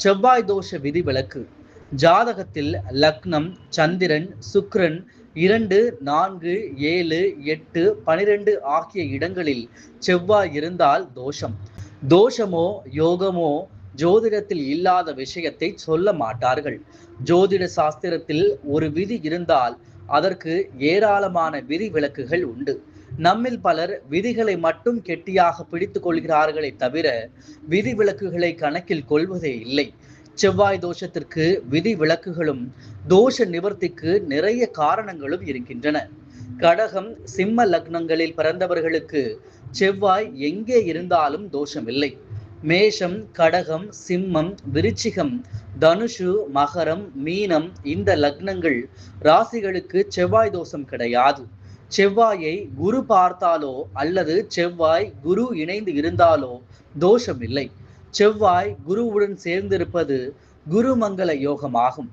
செவ்வாய் தோஷ விதிவிலக்கு. ஜாதகத்தில் லக்னம், சந்திரன், சுக்கிரன் 2, 4, 7, 8, 12 ஆகிய இடங்களில் செவ்வாய் இருந்தால் தோஷம். தோஷமோ யோகமோ ஜோதிடத்தில் இல்லாத விஷயத்தை சொல்ல மாட்டார்கள். ஜோதிட சாஸ்திரத்தில் ஒரு விதி இருந்தால் அதற்கு ஏராளமான விதிவிலக்குகள் உண்டு. நம்மில் பலர் விதிகளை மட்டும் கெட்டியாக பிடித்துக் கொள்கிறார்களே தவிர விதிவிலக்குகளை கணக்கில் கொள்வதே இல்லை. செவ்வாய் தோஷத்திற்கு விதிவிலக்குகளும் தோஷ நிவர்த்திக்கு நிறைய காரணங்களும் இருக்கின்றன. கடகம், சிம்ம லக்னங்களில் பிறந்தவர்களுக்கு செவ்வாய் எங்கே இருந்தாலும் தோஷமில்லை. மேஷம், கடகம், சிம்மம், விருச்சிகம், தனுஷு, மகரம், மீனம் இந்த லக்னங்கள் ராசிகளுக்கு செவ்வாய் தோஷம் கிடையாது. செவ்வாயை குரு பார்த்தாலோ அல்லது செவ்வாய் குரு இணைந்து இருந்தாலோ தோஷம் இல்லை. செவ்வாய் குருவுடன் சேர்ந்திருப்பது குருமங்கள யோகமாகும்.